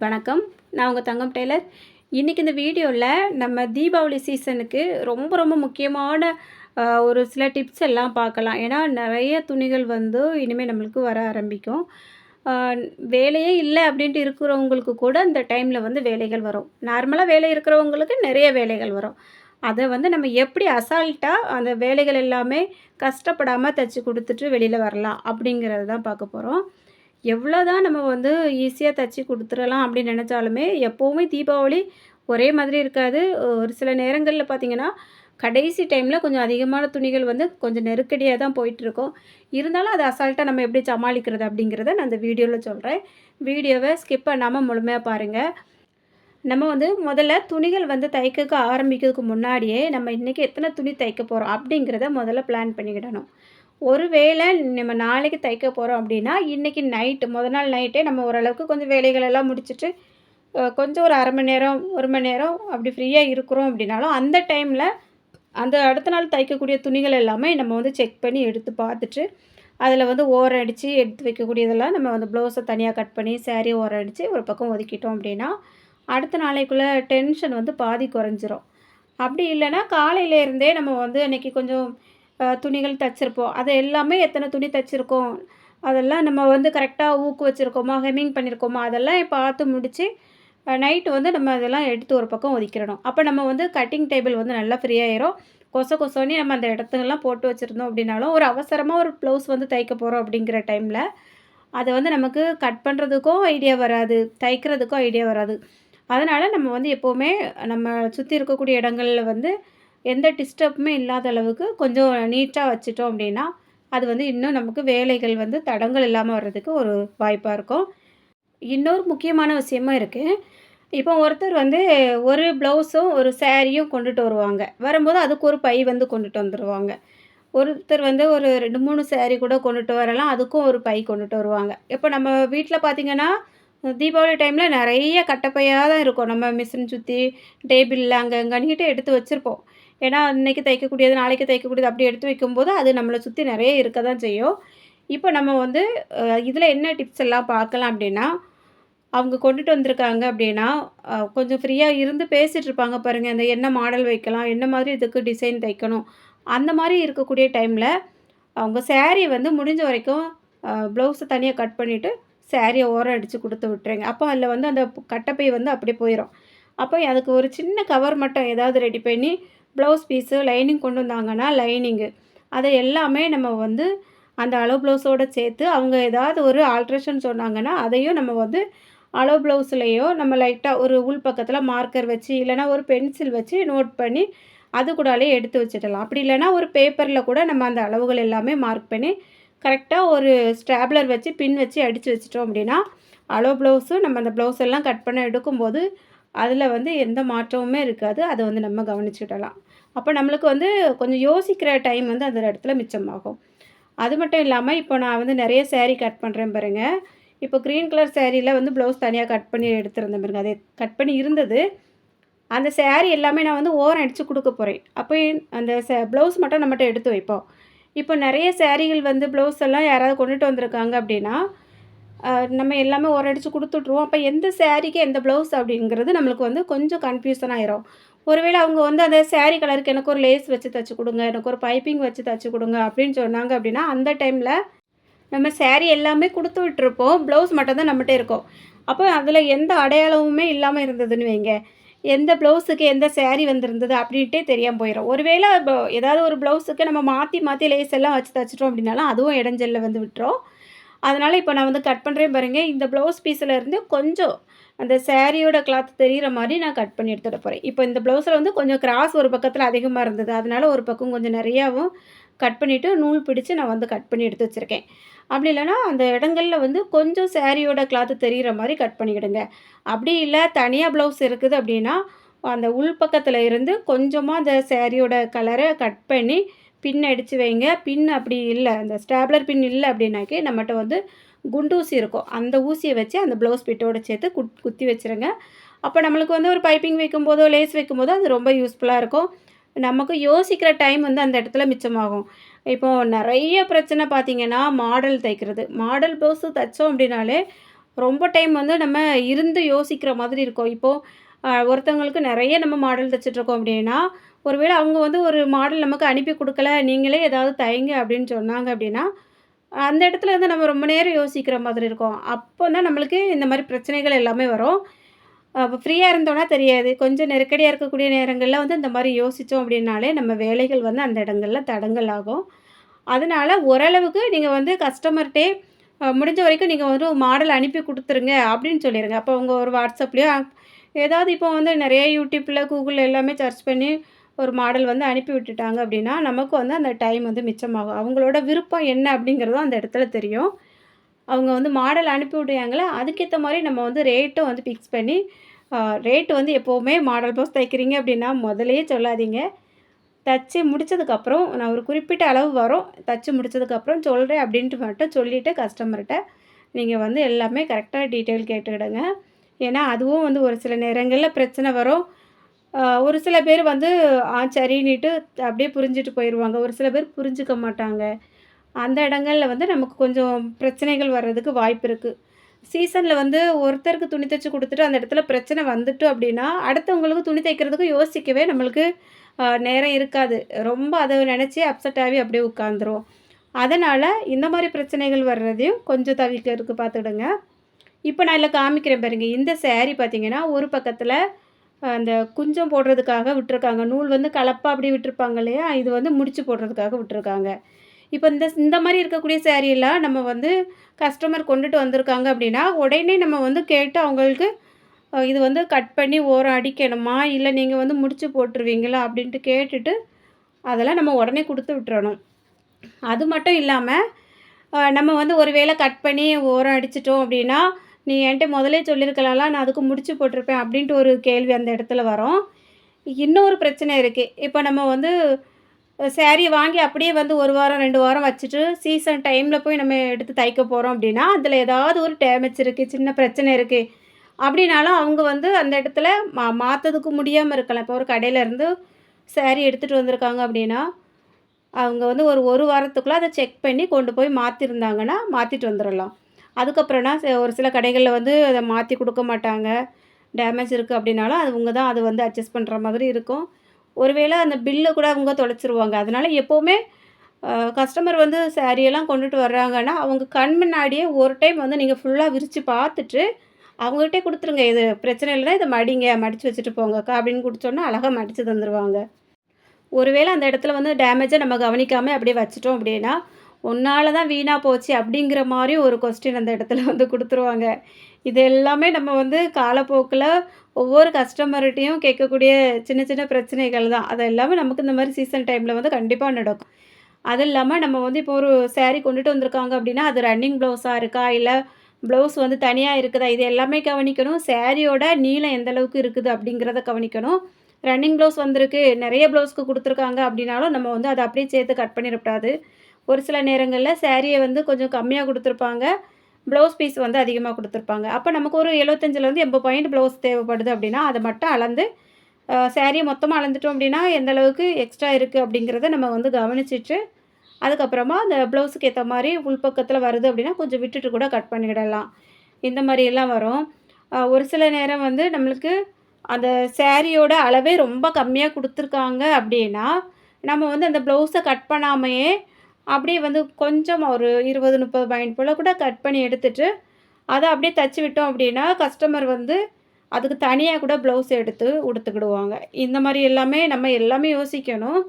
வணக்கம். நான் உங்கள் தங்கம் டெய்லர். இன்றைக்கி இந்த வீடியோவில் நம்ம தீபாவளி சீசனுக்கு ரொம்ப ரொம்ப முக்கியமான ஒரு சில டிப்ஸ் எல்லாம் பார்க்கலாம். ஏன்னா நிறைய துணிகள் வந்து இனிமேல் நம்மளுக்கு வர ஆரம்பிக்கும். அ வேலையே இல்லை அப்படின்ட்டு இருக்கிறவங்களுக்கு கூட இந்த டைமில் வந்து வேலைகள் வரும். நார்மலாக வேலை இருக்கிறவங்களுக்கு நிறைய வேலைகள் வரும். அதை வந்து நம்ம எப்படி அசால்ட்டாக அந்த வேலைகள் எல்லாமே கஷ்டப்படாமல் தைச்சி கொடுத்துட்டு வெளியில் வரலாம் அப்படிங்கிறது தான் பார்க்க போகிறோம். எவ்வளோ தான் நம்ம வந்து ஈஸியாக தச்சு குடுத்துறலாம் அப்படின்னு நெனச்சாலுமே, எப்பவுமே தீபாவளி ஒரே மாதிரி இருக்காது. ஒரு சில நேரங்கள்ல பார்த்தீங்கன்னா, கடைசி டைம்ல கொஞ்சம் அதிகமான துணிகள் வந்து கொஞ்சம் நெருக்கடியா தான் போயிட்டுருக்கும். இருந்தாலும் அத அசால்ட்டா நம்ம எப்படி சமாளிக்கிறது அப்படிங்கிறத நான் இந்த வீடியோல சொல்றேன். வீடியோவ ஸ்கிப் பண்ணாம முழுமையா பாருங்க. நம்ம வந்து முதல்ல துணிகள் வந்து தைக்க ஆரம்பிக்கிறதுக்கு முன்னாடியே, நம்ம இன்னைக்கு எத்தன துணி தைக்க போறோம் அப்படிங்கிறத முதல்ல பிளான் பண்ணிக்கிடணும். ஒருவேளை நம்ம நாளைக்கு தைக்க போகிறோம் அப்படின்னா, இன்றைக்கி நைட்டு நாள் நைட்டே நம்ம ஓரளவுக்கு கொஞ்சம் வேலைகள் எல்லாம் முடிச்சுட்டு, கொஞ்சம் ஒரு 1/2 மணி நேரம், 1 மணி நேரம் அப்படி ஃப்ரீயா இருக்கிறோம் அப்படின்னாலும், அந்த டைமில அந்த அடுத்த நாள் தைக்கக்கூடிய துணிகள் எல்லாமே நம்ம வந்து செக் பண்ணி எடுத்து பார்த்துட்டு, அதில வந்து ஓரம் அடித்து எடுத்து வைக்கக்கூடியதெல்லாம் நம்ம வந்து ப்ளவுஸை தனியாக கட் பண்ணி, சாரீ ஓரம் அடித்து ஒரு பக்கம் ஒதுக்கிட்டோம் அப்படின்னா, அடுத்த நாளைக்குள்ள டென்ஷன் வந்து பாதி குறைஞ்சிரும். அப்படி இல்லைன்னா காலையிலேருந்தே நம்ம வந்து அன்றைக்கி கொஞ்சம் துணிகள் தச்சிருப்போம். அது எல்லாமே எத்தனை துணி தச்சிருக்கோம், அதெல்லாம் நம்ம வந்து கரெக்டாக ஊக்கு வச்சுருக்கோமா, ஹெம்மிங் பண்ணியிருக்கோமா, அதெல்லாம் பார்த்து முடித்து நைட்டு வந்து நம்ம அதெல்லாம் எடுத்து ஒரு பக்கம் ஒதுக்கிடணும். அப்போ நம்ம வந்து கட்டிங் டேபிள் வந்து நல்லா ஃப்ரீ ஆயிரும். கொசொன்னி நம்ம அந்த இடத்துலலாம் போட்டு வச்சுருந்தோம் அப்படின்னாலும், ஒரு அவசரமாக ஒரு ப்ளவுஸ் வந்து தைக்க போகிறோம் அப்படிங்கிற டைமில், அதை வந்து நமக்கு கட் பண்ணுறதுக்கும் ஐடியா வராது, தைக்கிறதுக்கும் ஐடியா வராது. அதனால் நம்ம வந்து எப்போவுமே நம்ம சுற்றி இருக்கக்கூடிய இடங்கள்ல வந்து எந்த டிஸ்டர்புமே இல்லாத அளவுக்கு கொஞ்சம் நீட்டாக வச்சுட்டோம் அப்படின்னா, அது வந்து இன்னும் நமக்கு வேலைகள் வந்து தடங்கல் இல்லாமல் வர்றதுக்கு ஒரு வாய்ப்பாக இருக்கும். இன்னொரு முக்கியமான விஷயமும் இருக்குது. இப்போ ஒருத்தர் வந்து ஒரு ப்ளவுஸும், ஒரு சாரியும் கொண்டுட்டு வருவாங்க. வரும்போது அதுக்கு ஒரு பை வந்து கொண்டுட்டு வந்துருவாங்க. ஒருத்தர் வந்து ஒரு 2, 3 சாரி கூட கொண்டுட்டு வரலாம். அதுக்கும் ஒரு பை கொண்டுட்டு வருவாங்க. இப்போ நம்ம வீட்ல பார்த்தீங்கன்னா, தீபாவளி டைமில் நிறைய கட்டப்பையா தான் இருக்கும். நம்ம மிஷின் சுத்தி, டேபிள்ல அங்க அங்கன்னிட்டு எடுத்து வச்சிருப்போம். ஏன்னா, இன்னைக்கு தைக்கக்கூடியது, நாளைக்கு தைக்கக்கூடியது அப்படி எடுத்து வைக்கும்போது, அது நம்மள சுத்தி நிறைய இருக்க தான் செய்யும். இப்போ நம்ம வந்து இதில என்ன டிப்ஸ் எல்லாம் பார்க்கலாம் அப்படின்னா, அவங்க கொண்டுட்டு வந்திருக்காங்க அப்படின்னா, கொஞ்சம் ஃப்ரீயா இருந்து பேசிட்டு இருப்பாங்க பாருங்க. அந்த என்ன மாடல் வைக்கலாம், என்ன மாதிரி இதுக்கு டிசைன் தைக்கணும். அந்த மாரி இருக்கக்கூடிய டைம்ல, அவங்க சாரிய வந்து முடிஞ்ச வரைக்கும் ப்ளவுஸ தனியா கட் பண்ணிட்டு, சாரிய ஓரம் அடிச்சு குடுத்து விட்டுருங்க. அப்போ அதில வந்து அந்த கட்டப்பை வந்து அப்படியே போயிரும். அப்போ அதுக்கு ஒரு சின்ன கவர் மட்டும் ஏதாவது ரெடி பண்ணி, ப்ளவுஸ் பீஸு, லைனிங் கொண்டு வந்தாங்கன்னா லைனிங்கு, அதை எல்லாமே நம்ம வந்து அந்த அளவு ப்ளவுஸோடு சேர்த்து அவங்க ஏதாவது ஒரு ஆல்ட்ரேஷன் சொன்னாங்கன்னா, அதையும் நம்ம வந்து அளவு ப்ளவுஸ்லேயோ நம்ம லைட்டாக ஒரு உள் பக்கத்தில் மார்க்கர் வச்சு, இல்லைனா ஒரு பென்சில் வச்சு நோட் பண்ணி, அது கூடாலே எடுத்து வச்சுடலாம். அப்படி இல்லைனா ஒரு பேப்பரில் கூட நம்ம அந்த அளவுகள் எல்லாமே மார்க் பண்ணி, கரெக்டாக ஒரு ஸ்டாப்லர் வச்சு பின் வச்சு அடித்து வச்சுட்டோம் அப்படின்னா, அளவு ப்ளவுஸும் நம்ம அந்த ப்ளவுஸ் எல்லாம் கட் பண்ண எடுக்கும்போது, அதில் வந்து எந்த மாற்றமுமே இருக்காது. அதை வந்து நம்ம கவனிச்சுக்கிடலாம். அப்போ நம்மளுக்கு வந்து கொஞ்சம் யோசிக்கிற டைம் வந்து அந்த இடத்துல மிச்சமாகும். அது மட்டும் இல்லாமல், இப்போ நான் வந்து நிறைய சாரீ கட் பண்ணுறேன் பாருங்க. இப்போ க்ரீன் கலர் சாரியில் வந்து ப்ளவுஸ் தனியாக கட் பண்ணி எடுத்துருந்தேன் பாருங்க. அதை கட் பண்ணி இருந்தது. அந்த சாரீ எல்லாமே நான் வந்து ஓரம் அடித்து கொடுக்க போகிறேன். அப்போ அந்த ப்ளவுஸ் மட்டும் நம்மட்ட எடுத்து வைப்போம். இப்போ நிறைய சாரீகள் வந்து ப்ளவுஸ் எல்லாம் யாராவது கொண்டுட்டு வந்திருக்காங்க அப்படின்னா, நம்ம எல்லாமே ஓரம் அடித்து குடுத்துட்ருவோம். அப்போ எந்த சாரீக்கு எந்த ப்ளவுஸ் அப்படிங்கிறது நம்மளுக்கு வந்து கொஞ்சம் கன்ஃப்யூஷன் ஆயிரும். ஒருவேளை அவங்க வந்து அந்த சாரீ கலருக்கு எனக்கு ஒரு லேஸ் வச்சு தச்சு குடுங்க, எனக்கு ஒரு பைப்பிங் வச்சு தச்சு குடுங்க அப்படின்னு சொன்னாங்க அப்படின்னா, அந்த டைமில் நம்ம சாரீ எல்லாமே குடுத்து விட்டுருப்போம். ப்ளவுஸ் மட்டும் தான் நம்மட்ட இருக்கும். அப்போ அதில் எந்த அடையாளமுமே இல்லாமல் இருந்ததுன்னு வைங்க, எந்த ப்ளவுஸுக்கு எந்த சாரீ வந்திருந்தது அப்படின்ட்டே தெரியாம போயிரும். ஒருவேளை ஏதாவது ஒரு ப்ளவுஸுக்கு நம்ம மாற்றி மாற்றி லேஸ் எல்லாம் வச்சு தச்சுட்டோம் அப்படின்னாலும், அதுவும் இடைஞ்சல்ல வந்து விட்டுரும். அதனால் இப்போ நான் வந்து கட் பண்ணுறேன் பாருங்க. இந்த ப்ளவுஸ் பீஸில் இருந்து கொஞ்சம் அந்த சாரியோட கிளாத் தெரிகிற மாதிரி நான் கட் பண்ணி எடுத்துட போகிறேன். இப்போ இந்த ப்ளவுஸில் வந்து கொஞ்சம் கிராஸ் ஒரு பக்கத்தில் அதிகமாக இருந்தது. அதனால ஒரு பக்கம் கொஞ்சம் நிறையாவும் கட் பண்ணிவிட்டு நூல் பிடிச்சு நான் வந்து கட் பண்ணி எடுத்து வச்சுருக்கேன். அப்படி இல்லைனா அந்த இடங்கள்ல வந்து கொஞ்சம் சாரியோட கிளாத்து தெரிகிற மாதிரி கட் பண்ணிக்கிடுங்க. அப்படி இல்லை தனியாக ப்ளவுஸ் இருக்குது அப்படின்னா, அந்த உள் பக்கத்தில் இருந்து கொஞ்சமாக அந்த சாரியோட கலரை கட் பண்ணி பின் அடித்து வைங்க. பின் அப்படி இல்லை, அந்த ஸ்டாப்லர் பின் இல்லை அப்படின்னாக்கி நம்மகிட்ட வந்து குண்டு ஊசி இருக்கும். அந்த ஊசியை வச்சு அந்த ப்ளவுஸ் பிட்டோடு சேர்த்து குத்தி வச்சுருங்க. அப்போ நம்மளுக்கு வந்து ஒரு பைப்பிங் வைக்கும்போதோ, லேஸ் வைக்கும்போதோ அது ரொம்ப யூஸ்ஃபுல்லாக இருக்கும். நமக்கு யோசிக்கிற டைம் வந்து அந்த இடத்துல மிச்சமாகும். இப்போது நிறைய பிரச்சனை பார்த்தீங்கன்னா, மாடல் தைக்கிறது. மாடல் ப்ளவுஸு தைச்சோம் அப்படின்னாலே, ரொம்ப டைம் வந்து நம்ம இருந்து யோசிக்கிற மாதிரி இருக்கும். இப்போது ஒருத்தவங்களுக்கு நெறைய நம்ம மாடல் தச்சுட்ருக்கோம் அப்படின்னா, ஒரு வேளை அவங்க வந்து ஒரு மாடல் நமக்கு அனுப்பி குடுக்கல, நீங்களே ஏதாவது தைங்க அப்படின்னு சொன்னாங்க அப்படின்னா, அந்த இடத்துல வந்து நம்ம ரொம்ப நேரம் யோசிக்கிற மாதிரி இருக்கும். அப்போ தான் நம்மளுக்கு இந்த மாரி பிரச்சனைகள் எல்லாமே வரும். அப்போ ஃப்ரீயா இருந்தோம்னா தெரியாது. கொஞ்சம் நெருக்கடியா இருக்கக்கூடிய நேரங்கள்ல வந்து இந்த மாரி யோசிச்சோம் அப்படின்னாலே, நம்ம வேலைகள் வந்து அந்த இடங்கள்ல தடங்கல் ஆகும். அதனால ஓரளவுக்கு நீங்க வந்து கஸ்டமர்ட்டயே முடிஞ்ச வரைக்கும் நீங்க ஒரு மாடல் அனுப்பி குடுத்துருங்க அப்படின்னு சொல்லிருங்க. அப்போ உங்க ஒரு WhatsAppலயோ ஏதாவது இப்போ வந்து நெறைய YouTubeல, Googleல எல்லாமே சர்ச் பண்ணி ஒரு மாடல் வந்து அனுப்பி விட்டுட்டாங்க அப்படின்னா, நமக்கு வந்து அந்த டைம் வந்து மிச்சமாகும். அவங்களோட விருப்பம் என்ன அப்படிங்கிறதும் அந்த இடத்துல தெரியும். அவங்க வந்து மாடல் அனுப்பி விடுறாங்களா, அதுக்கேத்த மாரி நம்ம வந்து ரேட்டும் வந்து ஃபிக்ஸ் பண்ணி, அ ரேட் வந்து எப்பவுமே மாடல் ப்ளவுஸ் தைக்கிறீங்க அப்படின்னா, முதல்லயே சொல்லாதீங்க. தச்சு முடிச்சதுக்கப்புறம், நான் ஒரு குறிப்பிட்ட அளவு வரும். தச்சு முடிச்சதுக்கப்புறம் சொல்றேன் அப்படின்ட்டு மட்டும் சொல்லிட்டு கஸ்டமர்ட்ட, நீங்க வந்து எல்லாமே கரெக்ட்டா டீட்டெயில் கேட்டுக்கிடுங்க. ஏன்னா, அதுவும் வந்து ஒரு சில நேரங்கள்ல பிரச்சனை வரும். ஒரு சில பேர் வந்து சரின்னிட்டு அப்படியே புரிஞ்சுட்டு போயிருவாங்க. ஒரு சில பேர் புரிஞ்சுக்க மாட்டாங்க. அந்த இடங்கள்ல வந்து நமக்கு கொஞ்சம் பிரச்சனைகள் வர்றதுக்கு வாய்ப்பு இருக்கு. சீசன்ல வந்து ஒருத்தருக்கு துணி தச்சு குடுத்துட்டு, அந்த இடத்துல பிரச்சனை வந்துட்டு அப்படின்னா, அடுத்தவங்களுக்கு துணி தைக்கிறதுக்கு யோசிக்கவே நம்மளுக்கு நேரம் இருக்காது. ரொம்ப அத நினைச்சே அப்செட் ஆவி அப்படியே உட்காந்துருவோம். அதனால இந்த மாரி பிரச்சனைகள் வர்றதையும் கொஞ்சம் தவிர்க்கிறதுக்கு பார்த்துடுங்க. இப்ப நான் இதுல காமிக்கிறேன் பாருங்க. இந்த சாரி பார்த்தீங்கன்னா, ஒரு பக்கத்துல அந்த குஞ்சம் போடுறதுக்காக விட்டுருக்காங்க. நூல் வந்து கலப்பா அப்படியே விட்டுருப்பாங்க இல்லையா? இது வந்து முடிச்சு போடுறதுக்காக விட்டுருக்காங்க. இப்ப இந்த இந்த மாரி இருக்கக்கூடிய சாரியெல்லாம் நம்ம வந்து கஸ்டமர் கொண்டுட்டு வந்திருக்காங்க அப்படின்னா, உடனே நம்ம வந்து கேட்டு அவங்களுக்கு இது வந்து கட் பண்ணி ஓரம் அடிக்கணுமா? இல்ல நீங்க வந்து முடிச்சு போட்டுருவீங்களா? அப்படின்ட்டு கேட்டுட்டு, அதெல்லாம் நம்ம உடனே குடுத்து விட்டுறணும். அது மட்டும் இல்லாம, நம்ம வந்து ஒரு வேள கட் பண்ணி ஓரம் அடிச்சுட்டோம் அப்படின்னா, "நீ என்ட்ட முதலே சொல்லியிருக்கலாம்ல, நான் அதுக்கு முடிச்சு போட்டிருப்பேன்." அப்படின்ட்டு ஒரு கேள்வி அந்த இடத்துல வரும். இன்னொரு பிரச்சனை இருக்கு. இப்ப நம்ம வந்து சாரிய வாங்கி அப்படியே வந்து 1 வாரம், 2 வாரம் வச்சுட்டு, சீசன் டைம்ல போய் நம்ம எடுத்து தைக்க போறோம் அப்படின்னா, அதில ஏதாவது ஒரு டேமேஜ் இருக்கு, சின்ன பிரச்சனை இருக்கு அப்படின்னாலும், அவங்க வந்து அந்த இடத்துல மாத்ததுக்கு முடியாம இருக்கலாம். இப்போ ஒரு கடையிலேருந்து சாரி எடுத்துட்டு வந்திருக்காங்க அப்படின்னா, அவங்க வந்து ஒரு 1 வாரத்துக்குள்ள அத செக் பண்ணி கொண்டு போய் மாத்திருந்தாங்கன்னா, மாத்திட்டு வந்துரலாம். அதுக்கப்புறம்னா ஒரு சில கடைகள்ல வந்து அத மாத்தி குடுக்க மாட்டாங்க. டேமேஜ் இருக்கு அப்படின்னாலும், அவங்க தான் அத வந்து அட்ஜஸ்ட் பண்ற மாதிரி இருக்கும். ஒருவேள அந்த பில்ல கூட அவங்க தொலைச்சிருவாங்க. அதனால எப்பவுமே கஸ்டமர் வந்து சாரியெல்லாம் கொண்டுட்டு வர்றாங்கன்னா, அவங்க கண் முன்னாடியே ஒரு டைம் வந்து நீங்க ஃபுல்லா விரிச்சு பார்த்துட்டு, அவங்ககிட்டயே குடுத்துருங்க. "இது பிரச்சனை இல்லன்னா, இத மடிங்க. மடிச்சு வச்சுட்டு போங்கக்கா" அப்படின்னு குடுத்தோன்னா, அழகா மடிச்சு தந்துருவாங்க. ஒருவேள அந்த இடத்துல வந்து டேமேஜ நம்ம கவனிக்காம அப்படியே வச்சுட்டோம் அப்படின்னா, "உன்னால தான் வீணா போச்சு" அப்படிங்கிற மாரி ஒரு கொஸ்டின் அந்த இடத்துல வந்து குடுத்துருவாங்க. இது எல்லாமே நம்ம வந்து காலப்போக்குல ஒவ்வொரு கஸ்டமர்ட்டயும் கேட்கக்கூடிய சின்ன சின்ன பிரச்சனைகள் தான். அது எல்லாமே நமக்கு இந்த மாரி சீசன் டைம்ல வந்து கண்டிப்பா நடக்கும். அது இல்லாம நம்ம வந்து இப்போ ஒரு சாரி கொண்டுட்டு வந்திருக்காங்க அப்படின்னா, அது ரன்னிங் ப்ளவுஸா இருக்கா? இல்ல ப்ளவுஸ் வந்து தனியா இருக்குதா? இது எல்லாமே கவனிக்கணும். சாரியோட நீளம் எந்த அளவுக்கு இருக்குது அப்படிங்கிறத கவனிக்கணும். ரன்னிங் ப்ளவுஸ் வந்திருக்கு, நெறைய ப்ளவுஸ்க்கு குடுத்துருக்காங்க அப்படின்னாலும், நம்ம வந்து அத அப்படியே சேர்த்து கட் பண்ணிறக்கூடாது. ஒரு சில நேரங்கள்ல சாரிய வந்து கொஞ்சம் கம்மியா குடுத்துருப்பாங்க. ப்ளவுஸ் பீஸ் வந்து அதிகமா குடுத்துருப்பாங்க. அப்ப நமக்கு ஒரு 75லேருந்து 80 பாயிண்ட் ப்ளவுஸ் தேவைப்படுது அப்படின்னா, அத மட்டும் அளந்து சாரிய மொத்தமா அளந்துட்டோம் அப்படின்னா, எந்த அளவுக்கு எக்ஸ்ட்ரா இருக்கு அப்படிங்கிறத நம்ம வந்து கவனிச்சுட்டு, அதுக்கப்புறமா அந்த ப்ளவுஸுக்கு ஏத்த மாரி உள்பக்கத்துல வருது அப்படின்னா, கொஞ்சம் விட்டுட்டு கூட கட் பண்ணிவிடலாம். இந்த மாரியெல்லாம் வரும். ஒரு சில நேரம் வந்து நம்மளுக்கு அந்த சாரியோட அளவே ரொம்ப கம்மியா குடுத்துருக்காங்க அப்படின்னா, நம்ம வந்து அந்த ப்ளவுஸ கட் பண்ணாமயே, அப்படியே வந்து கொஞ்சம் ஒரு 20, 30 பாயிண்ட் போல கூட கட் பண்ணி எடுத்துட்டு, அத அப்படியே தச்சு விட்டோம் அப்படின்னா, கஸ்டமர் வந்து அதுக்கு தனியா கூட ப்ளவுஸ் எடுத்து உடுத்துக்கிடுவாங்க. இந்த மாரி எல்லாமே நம்ம எல்லாமே யோசிக்கணும்.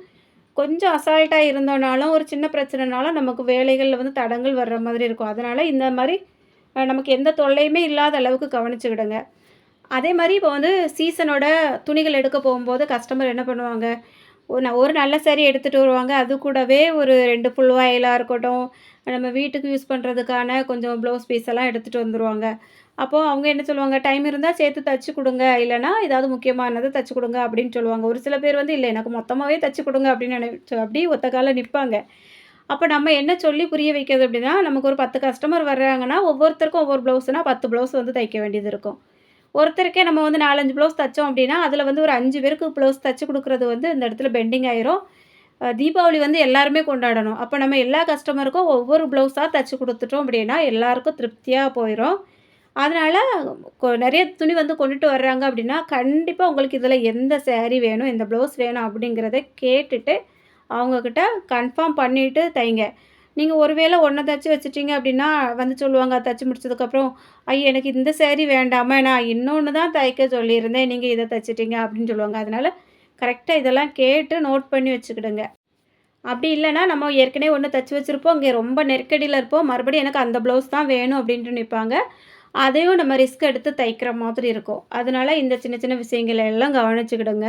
கொஞ்சம் அசால்ட்டா இருந்தோம்னாலும், ஒரு சின்ன பிரச்சனைனாலும் நமக்கு வேலைகள்ல வந்து தடங்கல் வர்ற மாதிரி இருக்கும். அதனால இந்த மாரி நமக்கு எந்த தொல்லையுமே இல்லாத அளவுக்கு கவனிச்சுக்கிடுங்க. அதே மாரி இப்போ வந்து சீசனோட துணிகள் எடுக்க போகும்போது கஸ்டமர் என்ன பண்ணுவாங்க, ஒரு நல்ல சாரி எடுத்துட்டு வருவாங்க. அது கூடவே ஒரு 2 ஃபுல் வாயிலா இருக்கட்டும், நம்ம வீட்டுக்கு யூஸ் பண்ணுறதுக்கான கொஞ்சம் ப்ளவுஸ் பீஸ் எல்லாம் எடுத்துட்டு வந்துருவாங்க. அப்போ அவங்க என்ன சொல்லுவாங்க, "டைம் இருந்தா சேர்த்து தச்சு குடுங்க. இல்லன்னா ஏதாவது முக்கியமானத தச்சு குடுங்க" அப்படின்னு சொல்லுவாங்க. ஒரு சில பேர் வந்து, "இல்ல எனக்கு மொத்தமாவே தச்சு குடுங்க" அப்படின்னு அப்படியே ஒத்த கால்ல நிப்பாங்க. அப்ப நம்ம என்ன சொல்லி புரிய வைக்கிறது அப்படின்னா, நமக்கு ஒரு 10 கஸ்டமர் வர்றாங்கன்னா, ஒவ்வொருத்தருக்கும் ஒவ்வொரு ப்ளவுஸ்னா 10 ப்ளவுஸ் வந்து தைக்க வேண்டியது இருக்கும். ஒருத்தருக்கே நம்ம வந்து 4, 5 ப்ளவுஸ் தச்சோம் அப்படின்னா, அதில வந்து ஒரு 5 பேருக்கு ப்ளவுஸ் தச்சு குடுக்குறது வந்து இந்த இடத்துல பெண்டிங் ஆயிரும். தீபாவளி வந்து எல்லாருமே கொண்டாடணும். அப்ப நம்ம எல்லா கஸ்டமருக்கும் ஒவ்வொரு ப்ளவுஸா தச்சு குடுத்துட்டோம் அப்படின்னா, எல்லாருக்கும் திருப்தியா போயிரும். அதனால நெறைய துணி வந்து கொண்டுட்டு வர்றாங்க அப்படின்னா, கண்டிப்பா உங்களுக்கு இதில எந்த சாரி வேணும், எந்த ப்ளவுஸ் வேணும் அப்படிங்கிறத கேட்டுட்டு, அவங்ககிட்ட கன்ஃபார்ம் பண்ணிட்டு தைங்க. நீங்க ஒரு வேள ஒண்ண தச்சு வச்சுட்டீங்க அப்படின்னா, வந்து சொல்லுவாங்க தச்சு முடிச்சதுக்கப்புறம், "ஐய! எனக்கு இந்த சாரி வேண்டாமா, நான் இன்னொன்னு தான் தைக்க சொல்லியிருந்தேன். நீங்க இத தச்சுட்டீங்க" அப்படின்னு சொல்லுவாங்க. அதனால கரெக்ட்டா இதெல்லாம் கேட்டு நோட் பண்ணி வச்சுக்கிடுங்க. அப்படி இல்லன்னா, நம்ம ஏற்கனவே ஒண்ணு தச்சு வச்சிருப்போம். இங்க ரொம்ப நெருக்கடியில இருப்போம். மறுபடியும் எனக்கு அந்த ப்ளவுஸ் தான் வேணும் அப்டின்ட்டு நிப்பாங்க. அதையும் நம்ம ரிஸ்க் எடுத்து தைக்கிற மாதிரி இருக்கும். அதனால இந்த சின்ன சின்ன விஷயங்கள எல்லாம் கவனிச்சுக்கிடுங்க.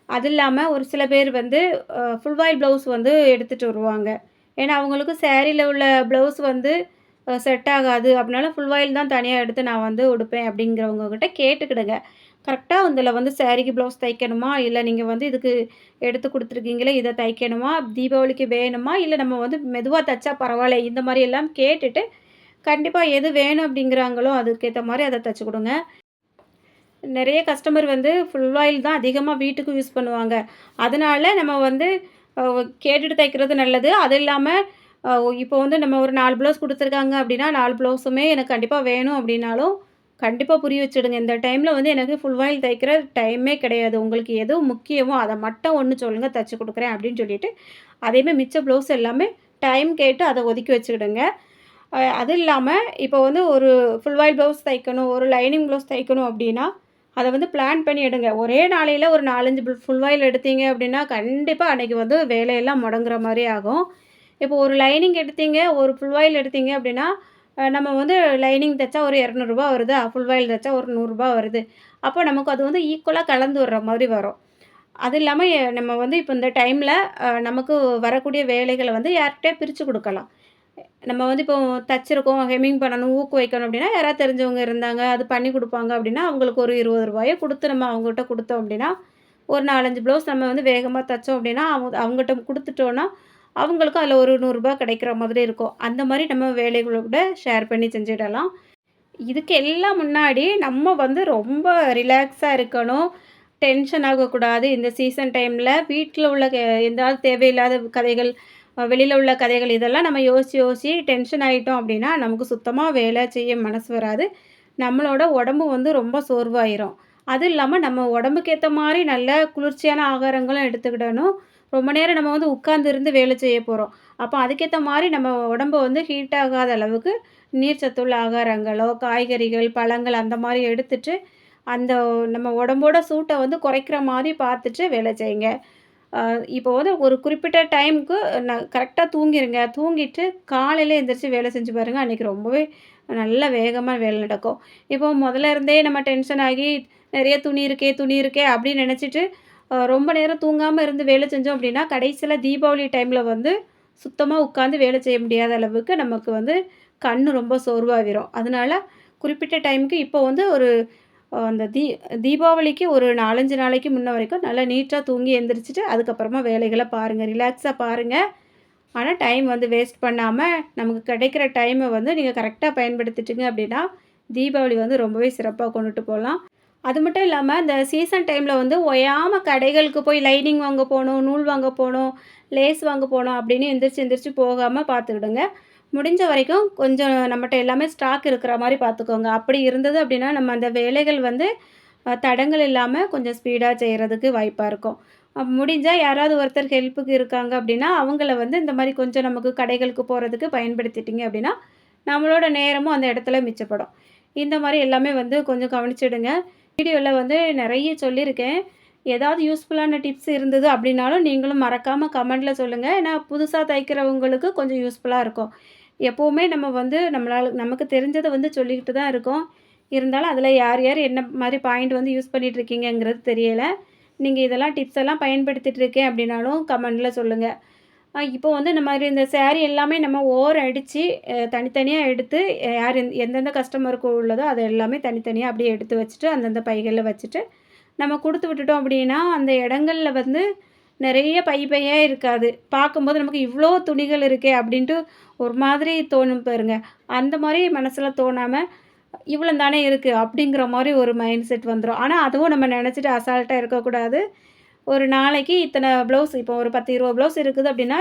அது இல்லாம ஒரு சில பேர் வந்து ஃபுல் வாயில் ப்ளவுஸ் வந்து எடுத்துட்டு வருவாங்க. ஏன்னா, அவங்களுக்கு சாரீல உள்ள ப்ளவுஸ் வந்து செட் ஆகாது. அதனால ஃபுல் வாயில் தான் தனியா எடுத்து நான் வந்து உடுப்பேன் அப்படிங்கிறவங்க கிட்ட கேட்டுக்கிடுங்க. கரெக்ட்டா அதில வந்து சாரீக்கு ப்ளவுஸ் தைக்கணுமா? இல்ல நீங்க வந்து இதுக்கு எடுத்து குடுத்துருக்கீங்களே, இத தைக்கணுமா? தீபாவளிக்கு வேணுமா? இல்ல நம்ம வந்து மெதுவா தச்சா பரவால்ல. இந்த மாரி எல்லாம் கேட்டுட்டு, கண்டிப்பா எது வேணும் அப்படிங்கிறாங்களோ, அதுக்கேத்த மாரி அத தச்சு குடுங்க. நெறைய கஸ்டமர் வந்து ஃபுல் ஆயில் தான் அதிகமா வீட்டுக்கு யூஸ் பண்ணுவாங்க. அதனால நம்ம வந்து அ கேட்டுட்டு தைக்கிறது நல்லது. அது இல்லாம அ இப்போ வந்து நம்ம ஒரு 4 ப்ளவுஸ் குடுத்துருக்காங்க அப்படின்னா, 4 ப்ளவுஸுமே எனக்கு கண்டிப்பா வேணும் அப்படின்னாலும், கண்டிப்பா புரிய வச்சுடுங்க. இந்த டைம்ல வந்து எனக்கு ஃபுல் ஆயில் தைக்கிற டைமே கிடையாது. உங்களுக்கு எது முக்கியமோ அத மட்டும் ஒண்ணு சொல்லுங்க தச்சு குடுக்குறேன் அப்படின்னு சொல்லிட்டு, அதேமாரி மிச்ச ப்ளவுஸ் எல்லாமே டைம் கேட்டு அத ஒதுக்கி வச்சுக்கிடுங்க. அது இல்லாம இப்போ வந்து ஒரு ஃபுல் வாயில் ப்ளவுஸ் தைக்கணும், ஒரு லைனிங் ப்ளவுஸ் தைக்கணும் அப்படின்னா, அத வந்து பிளான் பண்ணி எடுங்க. ஒரே நாளையில ஒரு 4, 5 ஃபுல் வாயில் எடுத்தீங்க அப்படின்னா, கண்டிப்பா அன்னைக்கு வந்து வேலையெல்லாம் முடங்குற மாரி ஆகும். இப்போ ஒரு லைனிங் எடுத்தீங்க, ஒரு ஃபுல் வாயில் எடுத்தீங்க அப்படின்னா, நம்ம வந்து லைனிங் தைச்சா ஒரு ரூ. 200 வருதா, ஃபுல் வாயில் தைச்சா ஒரு ரூ. 100 வருது. அப்போ நமக்கு அது வந்து ஈக்குவலா கலந்து வர்ற மாதிரி வரும். அது இல்லாம நம்ம வந்து இப்போ இந்த டைம்ல நமக்கு வரக்கூடிய வேலைகள வந்து யார்கிட்டயா பிரிச்சு குடுக்கலாம். நம்ம வந்து இப்போ தச்சிருக்கோம், ஹெம்மிங் பண்ணணும், ஊக்கு வைக்கணும் அப்படின்னா, யாராவது தெரிஞ்சவங்க இருந்தாங்க, அது பண்ணி குடுப்பாங்க அப்படின்னா, அவங்களுக்கு ஒரு ரூ. 20 குடுத்து நம்ம அவங்ககிட்ட குடுத்தோம் அப்படின்னா, ஒரு 4, 5 ப்ளவுஸ் நம்ம வந்து வேகமா தச்சோம் அப்படின்னா, அவங்ககிட்ட குடுத்துட்டோம்னா, அவங்களுக்கும் அதில ஒரு ரூ. 100 கிடைக்கிற மாதிரி இருக்கும். அந்த மாரி நம்ம வேலைகள கூட ஷேர் பண்ணி செஞ்சிடலாம். இதுக்கு எல்லாம் முன்னாடி நம்ம வந்து ரொம்ப ரிலாக்ஸா இருக்கணும். டென்ஷன் ஆகக்கூடாது. இந்த சீசன் டைம்ல வீட்ல உள்ள எதாவது தேவையில்லாத கதைகள், வெளியில உள்ள கதைகள் இதெல்லாம் நம்ம யோசிச்சு யோசிச்சு டென்ஷன் ஆயிட்டோம் அப்டின்னா, நமக்கு சுத்தமா வேலை செய்ய மனசு வராது. நம்மளோட உடம்பு வந்து ரொம்ப சோர்வாயிரும். அதுவும் இல்லாம நம்ம உடம்புக்கு ஏத்த மாரி நல்ல குளிர்ச்சியான ஆகாரங்களும் எடுத்துக்கிடணும். ரொம்ப நேரம் நம்ம வந்து உட்கார்ந்து இருந்து வேலை செய்ய போறோம். அப்ப அதுக்கேத்த மாரி நம்ம உடம்ப வந்து ஹீட் ஆகாத அளவுக்கு நீர் சத்துள்ள ஆகாரங்களோ, காய்கறிகள், பழங்கள் அந்த மாரி எடுத்துட்டு, அந்த நம்ம உடம்போட சூட்ட வந்து குறைக்கிற மாரி பார்த்துட்டு வேலை செய்யுங்க. அ இப்போ வந்து ஒரு குறிப்பிட்ட டைம்க்கு கரெக்ட்டா தூங்கிருங்க. தூங்கிட்டு காலையில எந்திரிச்சு வேலை செஞ்சு பாருங்க. அன்னைக்கு ரொம்பவே நல்ல வேகமா வேலை நடக்கும். இப்போ முதல்ல இருந்தே நம்ம டென்ஷன் ஆகி நெறைய துணி இருக்கே, துணி இருக்கே அப்படின்னு நெனச்சுட்டு, ரொம்ப நேரம் தூங்காம இருந்து வேலை செஞ்சோம் அப்படின்னா, கடைசியில தீபாவளி டைம்ல வந்து சுத்தமா உட்காந்து வேலை செய்ய முடியாத அளவுக்கு நமக்கு வந்து கண்ணு ரொம்ப சோர்வாகிரும். அதனால குறிப்பிட்ட டைம்க்கு இப்போ வந்து ஒரு அந்த தீபாவளிக்கு ஒரு 4, 5 நாளைக்கு முன்ன வரைக்கும் நல்லா நீட்டா தூங்கி எந்திரிச்சுட்டு, அதுக்கப்புறமா வேலைகள பாருங்க. ரிலாக்ஸா பாருங்க. ஆனா டைம் வந்து வேஸ்ட் பண்ணாம, நமக்கு கிடைக்கிற டைம வந்து நீங்க கரெக்ட்டா பயன்படுத்திட்டீங்க அப்படின்னா, தீபாவளி வந்து ரொம்பவே சிறப்பா கொண்டுட்டு போலாம். அது மட்டும் இல்லாம, இந்த சீசன் டைம்ல வந்து ஓயாம கடைகளுக்கு போய் லைனிங் வாங்க போணும், நூல் வாங்க போணும், லேஸ் வாங்க போணும் அப்படின்னு எந்திரிச்சு எந்திரிச்சு போகாம பார்த்துக்கிடுங்க. முடிஞ்ச வரைக்கும் கொஞ்சம் நம்மட்ட எல்லாமே ஸ்டாக் இருக்கிற மாரி பார்த்துக்கோங்க. அப்படி இருந்தது அப்படின்னா, நம்ம அந்த வேலைகள் வந்து தடங்கல் இல்லாம கொஞ்சம் ஸ்பீடா செய்றதுக்கு வாய்ப்பா இருக்கும். முடிஞ்சா யாராவது ஒருத்தர் ஹெல்ப்புக்கு இருக்காங்க அப்படின்னா, அவங்கள வந்து இந்த மாரி கொஞ்சம் நமக்கு கடைகளுக்கு போறதுக்கு பயன்படுத்திட்டீங்க அப்படின்னா, நம்மளோட நேரமும் அந்த இடத்துல மிச்சப்படும். இந்த மாரி எல்லாமே வந்து கொஞ்சம் கவனிச்சிடுங்க. வீடியோல வந்து நெறைய சொல்லியிருக்கேன். ஏதாவது யூஸ்ஃபுல்லான டிப்ஸ் இருந்தது அப்படின்னாலும், நீங்களும் மறக்காம கமெண்ட்ல சொல்லுங்க. ஏன்னா, புதுசா தைக்கிறவங்களுக்கு கொஞ்சம் யூஸ்ஃபுல்லா இருக்கும். எப்பவுமே நம்ம வந்து நமக்கு தெரிஞ்சத வந்து சொல்லிக்கிட்டு தான் இருக்கோம். இருந்தாலும் அதில யார் யார் என்ன மாரி பாயிண்ட் வந்து யூஸ் பண்ணிட்டு இருக்கீங்கங்கிறது தெரியல. நீங்க இதெல்லாம் டிப்ஸ் எல்லாம் பயன்படுத்திட்டு இருக்கேன் அப்படின்னாலும் கமெண்ட்ல சொல்லுங்க. இப்போ வந்து இந்த மாரி இந்த சாரி எல்லாமே நம்ம ஓரம் அடிச்சு தனித்தனியா எடுத்து யார் எந்தெந்த கஸ்டமருக்கு உள்ளதோ அத எல்லாமே தனித்தனியா அப்படியே எடுத்து வச்சுட்டு, அந்தந்த பைகள்ல வச்சுட்டு, நம்ம குடுத்து விட்டுட்டோம் அப்படின்னா, அந்த இடங்கள்ல வந்து நெறைய பை பையா இருக்காது. பார்க்கும்போது நமக்கு இவ்ளோ துணிகள் இருக்கே அப்படின்ட்டு ஒரு மாதிரி தோணும் பாருங்க. அந்த மாரி மனசுல தோணாம, இவ்வளோ தானே இருக்கு அப்படிங்கிற மாரி ஒரு மைண்ட் செட் வந்துரும். ஆனா அதுவும் நம்ம நெனச்சுட்டு அசால்ட்டா இருக்கக்கூடாது. ஒரு நாளைக்கு இத்தன ப்ளவுஸ் இப்போ ஒரு 10, 20 ப்ளவுஸ் இருக்குது அப்படின்னா,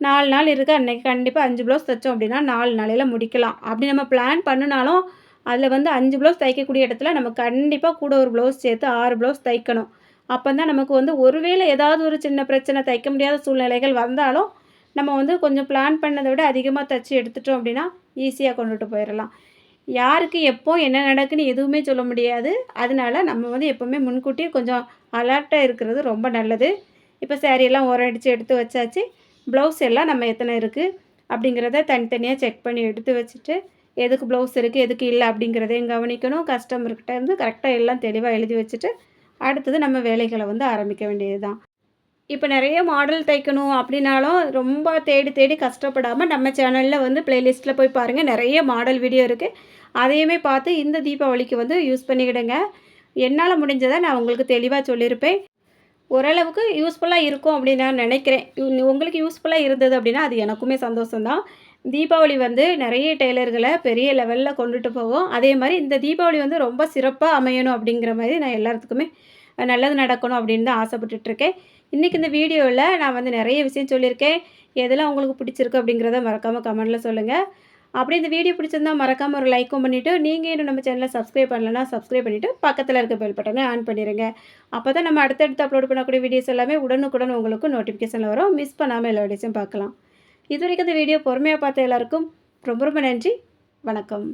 4 நாள் இருக்கு. அன்னைக்கு கண்டிப்பா 5 ப்ளவுஸ் தச்சோம் அப்படின்னா, 4 நாளையில முடிக்கலாம். அப்படி நம்ம பிளான் பண்ணுனாலும், அதில் வந்து 5 ப்ளவுஸ் தைக்கக்கூடிய இடத்துல நம்ம கண்டிப்பாக கூட ஒரு ப்ளவுஸ் சேர்த்து 6 ப்ளவுஸ் தைக்கணும். அப்போ தான் நமக்கு வந்து ஒருவேளை ஏதாவது ஒரு சின்ன பிரச்சனை தைக்க முடியாத சூழ்நிலைகள் வந்தாலும், நம்ம வந்து கொஞ்சம் பிளான் பண்ணதை விட அதிகமாக தச்சு எடுத்துட்டோம் அப்படின்னா, ஈஸியாக கொண்டுட்டு போயிடலாம். யாருக்கு எப்போ என்ன நடக்குன்னு எதுவுமே சொல்ல முடியாது. அதனால நம்ம வந்து எப்பவுமே முன்கூட்டியே கொஞ்சம் அலர்ட்டா இருக்கிறது ரொம்ப நல்லது. இப்போ சாரியெல்லாம் ஓரம் அடிச்சு எடுத்து வச்சாச்சு. ப்ளவுஸ் எல்லாம் நம்ம எத்தனை இருக்குது அப்படிங்கிறத தனித்தனியாக செக் பண்ணி எடுத்து வச்சுட்டு, எதுக்கு ப்ளவுஸ் இருக்குது, எதுக்கு இல்லை அப்படிங்கிறதையும் கவனிக்கணும். கஸ்டமர்கிட்ட இருந்து கரெக்டாக எல்லாம் தெளிவாக எழுதி வச்சுட்டு, அடுத்தது நம்ம வேலைகளை வந்து ஆரம்பிக்க வேண்டியது தான். இப்போ நெறைய மாடல் தைக்கணும் அப்படின்னாலும், ரொம்ப தேடி தேடி கஷ்டப்படாம நம்ம சேனல்ல வந்து பிளேலிஸ்ட்டில போய் பாருங்கள். நெறைய மாடல் வீடியோ இருக்குது. அதையுமே பார்த்து இந்த தீபாவளிக்கு வந்து யூஸ் பண்ணிக்கிடுங்க. என்னால முடிஞ்சத நான் உங்களுக்கு தெளிவா சொல்லியிருப்பேன். ஓரளவுக்கு யூஸ்ஃபுல்லா இருக்கும் அப்படின்னு நான் நினைக்கிறேன். உங்களுக்கு யூஸ்ஃபுல்லா இருந்தது அப்படின்னா, அது எனக்குமே சந்தோஷம் தான். தீபாவளி வந்து நெறைய டெய்லர்கள பெரிய லெவல்ல கொண்டுட்டு போகும். அதே மாரி இந்த தீபாவளி வந்து ரொம்ப சிறப்பா அமையணும் அப்படிங்கிற மாரி நான் எல்லாத்துக்குமே நல்லது நடக்கணும் அப்படின்னு தான் ஆசைப்பட்டுட்ருக்கேன். இன்றைக்கி இந்த வீடியோவில் நான் வந்து நிறைய விஷயம் சொல்லியிருக்கேன். எதெல்லாம் உங்களுக்கு பிடிச்சிருக்கு அப்படிங்கிறத மறக்காமல் கமெண்ட்டில் சொல்லுங்கள். அப்படி இந்த வீடியோ பிடிச்சிருந்தா மறக்காமல் ஒரு லைக்கும் பண்ணிவிட்டு, நீங்கள் இன்னும் நம்ம சேனலை சப்ஸ்கிரைப் பண்ணலன்னா சப்ஸ்கிரைப் பண்ணிவிட்டு பக்கத்தில் இருக்க பெல் பட்டனை ஆன் பண்ணிடுங்க. அப்போ தான் நம்ம அடுத்தடுத்து அப்லோட் பண்ணக்கூடிய வீடியோஸ் எல்லாமே உடனுக்குடன் உங்களுக்கு நோட்டிஃபிகேஷனில் வரும். மிஸ் பண்ணாமல் எல்லா வீடியோஸும் பார்க்கலாம். இது வரைக்கும் இந்த வீடியோ பொறுமையாக பார்த்த எல்லாருக்கும் ரொம்ப ரொம்ப நன்றி. வணக்கம்.